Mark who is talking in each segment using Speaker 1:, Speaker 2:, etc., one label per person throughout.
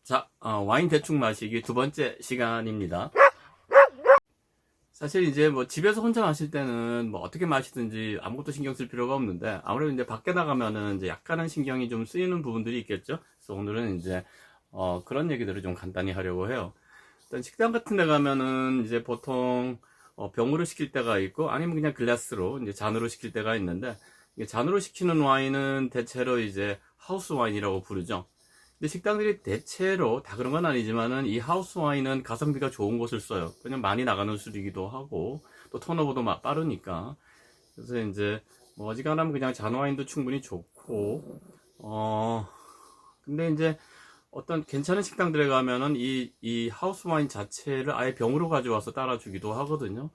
Speaker 1: 자, 와인 대충 마시기 두 번째 시간입니다. 사실 이제 뭐 집에서 혼자 마실 때는 뭐 어떻게 마시든지 아무것도 신경 쓸 필요가 없는데 아무래도 이제 밖에 나가면은 이제 약간은 신경이 좀 쓰이는 부분들이 있겠죠. 그래서 오늘은 이제 그런 얘기들을 좀 간단히 하려고 해요. 일단 식당 같은 데 가면은 이제 보통 병으로 시킬 때가 있고 아니면 그냥 글라스로 이제 잔으로 시킬 때가 있는데 이게 잔으로 시키는 와인은 대체로 이제 하우스 와인이라고 부르죠. 근데 식당들이 대체로 다 그런 건 아니지만은 이 하우스 와인은 가성비가 좋은 것을 써요. 그냥 많이 나가는 술이기도 하고 또 턴오버도 빠르니까. 그래서 이제 뭐 어지간하면 그냥 잔 와인도 충분히 좋고 근데 이제 어떤 괜찮은 식당들에 가면은 이 하우스 와인 자체를 아예 병으로 가져와서 따라주기도 하거든요.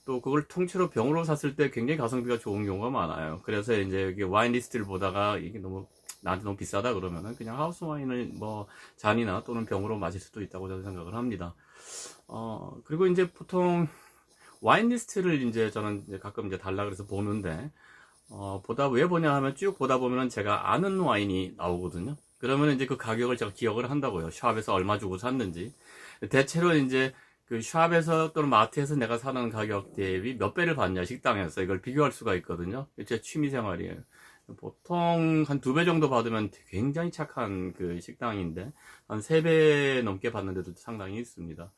Speaker 1: 또 그걸 통째로 병으로 샀을 때 굉장히 가성비가 좋은 경우가 많아요. 그래서 이제 여기 와인 리스트를 보다가 이게 너무 나한테 너무 비싸다 그러면은 그냥 하우스 와인을 뭐 잔이나 또는 병으로 마실 수도 있다고 저는 생각을 합니다. 그리고 이제 보통 와인 리스트를 이제 저는 이제 가끔 이제 달라 그래서 보는데 왜 보냐 하면 쭉 보다 보면은 제가 아는 와인이 나오거든요. 그러면 이제 그 가격을 제가 기억을 한다고요. 샵에서 얼마 주고 샀는지. 대체로 이제 그 샵에서 또는 마트에서 내가 사는 가격 대비 몇 배를 받냐 식당에서 이걸 비교할 수가 있거든요. 제 취미 생활이에요. 보통 한 2배 정도 받으면 굉장히 착한 그 식당인데 한 3배 넘게 받는 데도 상당히 있습니다.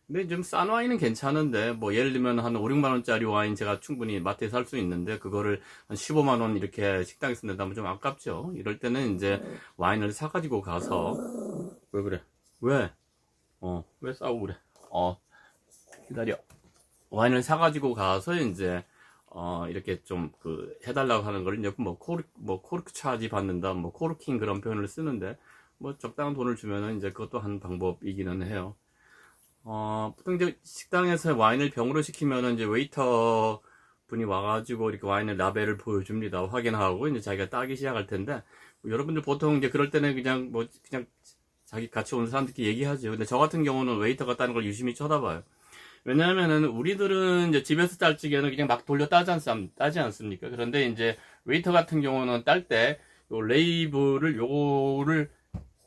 Speaker 1: 근데 좀 싼 와인은 괜찮은데 뭐 예를 들면 한 5, 6만 원짜리 와인 제가 충분히 마트에서 살 수 있는데 그거를 한 15만 원 이렇게 식당에서 낸다면 좀 아깝죠. 이럴 때는 이제 와인을 사가지고 가서 왜 그래? 왜? 왜 싸우고 그래? 기다려. 와인을 사가지고 가서 이제 이렇게 좀 그 해달라고 하는 걸 이제 뭐 코르크 차지 받는다, 뭐 코르킹 그런 표현을 쓰는데 뭐 적당한 돈을 주면은 이제 그것도 한 방법이기는 해요. 보통 이제 식당에서 와인을 병으로 시키면은 이제 웨이터 분이 와가지고 이렇게 와인의 라벨을 보여줍니다. 확인하고 이제 자기가 따기 시작할 텐데 뭐 여러분들 보통 이제 그럴 때는 그냥 자기 같이 온 사람들끼리 얘기하죠. 근데 저 같은 경우는 웨이터가 따는 걸 유심히 쳐다봐요. 왜냐하면은 우리들은 이제 집에서 딸 적에는 그냥 막 돌려 따지 않습니까? 그런데 이제 웨이터 같은 경우는 딸 때 요 레이블을 요거를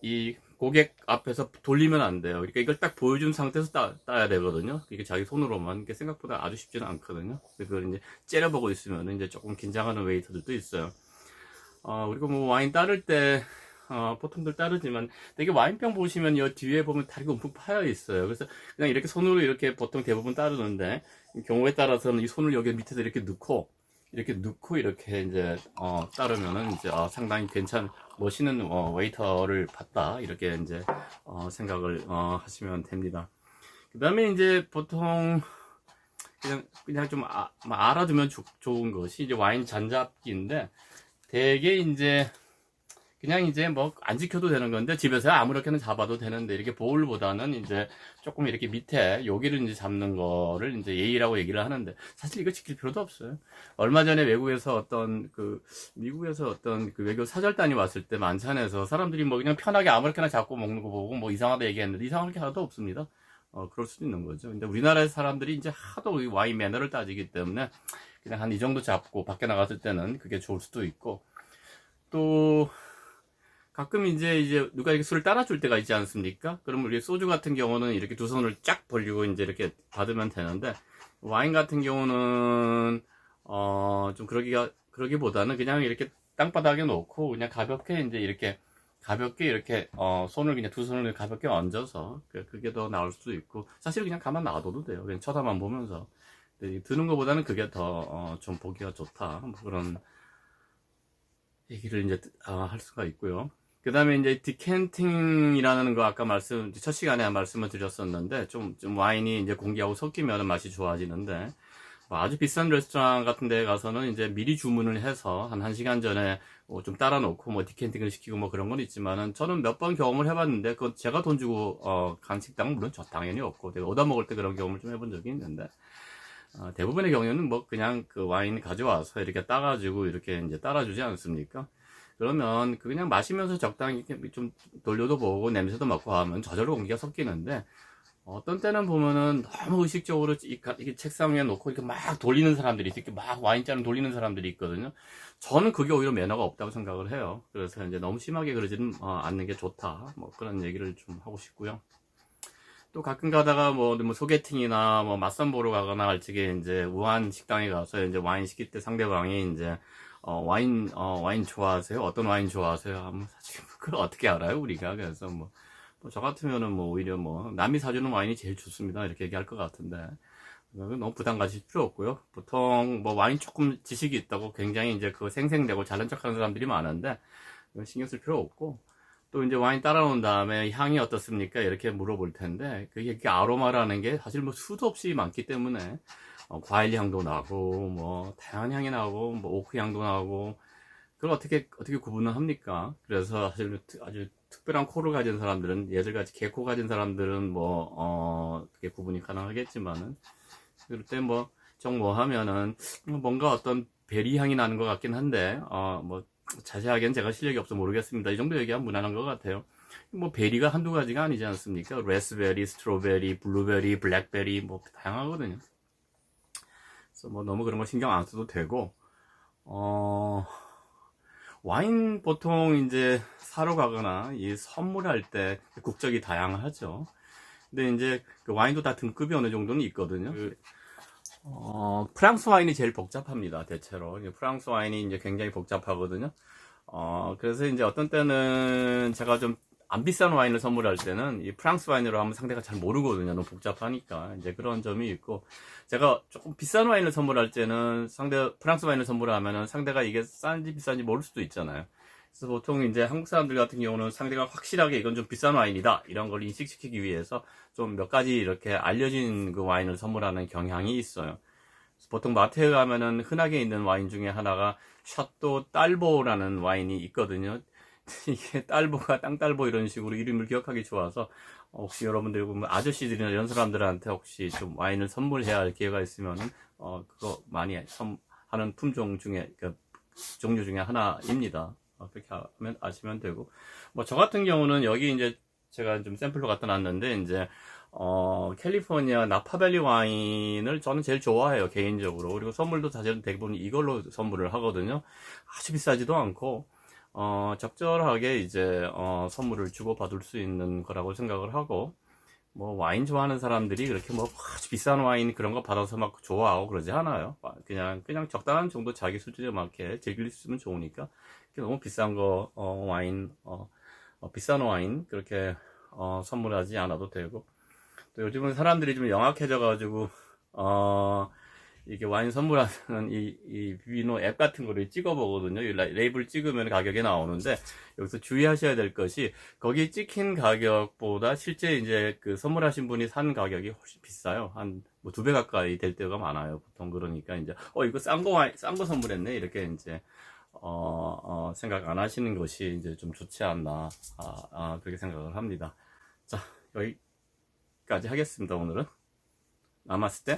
Speaker 1: 이 고객 앞에서 돌리면 안 돼요. 그러니까 이걸 딱 보여준 상태에서 따야 되거든요. 이게 자기 손으로만. 이게 생각보다 아주 쉽지는 않거든요. 그걸 이제 째려보고 있으면 이제 조금 긴장하는 웨이터들도 있어요. 그리고 뭐 와인 따를 때 보통들 따르지만 되게 와인병 보시면 이 뒤에 보면 다리가 움푹 파여 있어요. 그래서 그냥 이렇게 손으로 이렇게 보통 대부분 따르는데 경우에 따라서는 이 손을 여기 밑에서 이렇게 넣고 이렇게 이제 따르면은 이제 상당히 멋있는 웨이터를 봤다 이렇게 이제 생각을 하시면 됩니다. 그 다음에 이제 보통 그냥 좀 알아두면 좋은 것이 이제 와인 잔잡기인데 되게 이제 그냥 이제 뭐 안 지켜도 되는 건데 집에서 아무렇게나 잡아도 되는데 이렇게 볼보다는 이제 조금 이렇게 밑에 여기를 이제 잡는 거를 이제 예의라고 얘기를 하는데 사실 이거 지킬 필요도 없어요. 얼마 전에 미국에서 어떤 그 외교 사절단이 왔을 때 만찬에서 사람들이 뭐 그냥 편하게 아무렇게나 잡고 먹는 거 보고 뭐 이상하다 얘기했는데 이상한 게 하나도 없습니다. 그럴 수도 있는 거죠. 근데 우리나라의 사람들이 이제 하도 이 와인 매너를 따지기 때문에 그냥 한 이 정도 잡고 밖에 나갔을 때는 그게 좋을 수도 있고 또 가끔 이제 누가 이렇게 술을 따라줄 때가 있지 않습니까? 그러면 우리 소주 같은 경우는 이렇게 두 손을 쫙 벌리고 이제 이렇게 받으면 되는데 와인 같은 경우는 좀 그러기보다는 그냥 이렇게 땅바닥에 놓고 그냥 가볍게 이렇게 손을 그냥 두 손을 가볍게 얹어서 그게 더 나을 수도 있고 사실 그냥 가만 놔둬도 돼요. 그냥 쳐다만 보면서 드는 것보다는 그게 더 좀 보기가 좋다. 뭐 그런 얘기를 이제 할 수가 있고요. 그 다음에 이제 디캔팅이라는 거 아까 첫 시간에 말씀을 드렸었는데 좀 와인이 이제 공기하고 섞이면 맛이 좋아지는데 뭐 아주 비싼 레스토랑 같은 데 가서는 이제 미리 주문을 해서 한 1시간 전에 좀 따라 놓고 뭐 디캔팅을 시키고 뭐 그런 건 있지만은 저는 몇 번 경험을 해봤는데 그건 제가 돈 주고 간 식당은 물론 저 당연히 없고 내가 얻어 먹을 때 그런 경험을 좀 해본 적이 있는데 대부분의 경우에는 뭐 그냥 그 와인 가져와서 이렇게 따가지고 이렇게 이제 따라주지 않습니까? 그러면 그냥 마시면서 적당히 이렇게 좀 돌려도 보고 냄새도 맡고 하면 저절로 공기가 섞이는데 어떤 때는 보면은 너무 의식적으로 이게 책상 위에 놓고 이렇게 막 돌리는 사람들이 이렇게 막 와인잔을 돌리는 사람들이 있거든요. 저는 그게 오히려 매너가 없다고 생각을 해요. 그래서 이제 너무 심하게 그러지는 않는 게 좋다. 뭐 그런 얘기를 좀 하고 싶고요. 또 가끔 가다가 뭐 소개팅이나 뭐 맞선 보러 가거나 할 적에 이제 우한 식당에 가서 이제 와인 시킬 때 상대방이 이제 와인 좋아하세요? 어떤 와인 좋아하세요? 하면 사실 그걸 어떻게 알아요, 우리가? 그래서 뭐 저 같으면은 뭐 오히려 뭐 남이 사주는 와인이 제일 좋습니다 이렇게 얘기할 것 같은데 너무 부담 가질 필요 없고요. 보통 뭐 와인 조금 지식이 있다고 굉장히 이제 그거 생생내고 잘난 척하는 사람들이 많은데 신경 쓸 필요 없고, 또 이제 와인 따라 놓은 다음에 향이 어떻습니까 이렇게 물어볼 텐데 그게 아로마라는 게 사실 뭐 수도 없이 많기 때문에 과일 향도 나고 뭐 다양한 향이 나고 뭐 오크 향도 나고 그걸 어떻게 구분을 합니까? 그래서 사실 아주 특별한 코를 가진 사람들은, 얘들같이 개코 가진 사람들은 그게 구분이 가능하겠지만은, 그럴 때 뭐 하면은, 뭔가 어떤 베리 향이 나는 것 같긴 한데, 자세하게는 제가 실력이 없어 모르겠습니다. 이 정도 얘기하면 무난한 것 같아요. 뭐, 베리가 한두 가지가 아니지 않습니까? 레스베리, 스트로베리, 블루베리, 블랙베리, 뭐, 다양하거든요. 그래서 뭐, 너무 그런 거 신경 안 써도 되고, 와인 보통 이제 사러 가거나 이 선물할 때 국적이 다양하죠. 근데 이제 그 와인도 다 등급이 어느 정도는 있거든요. 프랑스 와인이 제일 복잡합니다, 대체로. 프랑스 와인이 이제 굉장히 복잡하거든요. 그래서 이제 어떤 때는 제가 좀 안 비싼 와인을 선물할 때는 이 프랑스 와인으로 하면 상대가 잘 모르거든요. 너무 복잡하니까. 이제 그런 점이 있고, 제가 조금 비싼 와인을 선물할 때는 프랑스 와인을 선물하면은 상대가 이게 싼지 비싼지 모를 수도 있잖아요. 그래서 보통 이제 한국 사람들 같은 경우는 상대가 확실하게 이건 좀 비싼 와인이다 이런 걸 인식시키기 위해서 좀 몇 가지 이렇게 알려진 그 와인을 선물하는 경향이 있어요. 보통 마트에 가면은 흔하게 있는 와인 중에 하나가 샤또 딸보라는 와인이 있거든요. 이게 딸보가 땅딸보 이런 식으로 이름을 기억하기 좋아서 혹시 여러분들 보면 아저씨들이나 이런 사람들한테 혹시 좀 와인을 선물해야 할 기회가 있으면은 그거 많이 하는 품종 중에 종류 중에 하나입니다. 그렇게 하면 아시면 되고, 뭐 저 같은 경우는 여기 이제 제가 좀 샘플로 갖다 놨는데 이제 캘리포니아 나파밸리 와인을 저는 제일 좋아해요, 개인적으로. 그리고 선물도 사실은 대부분 이걸로 선물을 하거든요. 아주 비싸지도 않고 적절하게 이제 선물을 주고 받을 수 있는 거라고 생각을 하고, 뭐 와인 좋아하는 사람들이 그렇게 뭐 아주 비싼 와인 그런 거 받아서 막 좋아하고 그러지 않아요. 그냥 적당한 정도 자기 수준에 맞게 즐길 수 있으면 좋으니까 너무 비싼 거 와인 비싼 와인 그렇게 선물하지 않아도 되고, 또 요즘은 사람들이 좀 영악해져 가지고 이게 와인 선물하는 이 비비노 앱 같은 거를 찍어보거든요. 이 레이블 찍으면 가격이 나오는데, 여기서 주의하셔야 될 것이, 거기 찍힌 가격보다 실제 이제 그 선물하신 분이 산 가격이 훨씬 비싸요. 한 뭐 2배 가까이 될 때가 많아요. 보통 그러니까 이제, 이거 싼 거 선물했네. 이렇게 이제, 생각 안 하시는 것이 이제 좀 좋지 않나, 그렇게 생각을 합니다. 자, 여기까지 하겠습니다, 오늘은. 나마스테.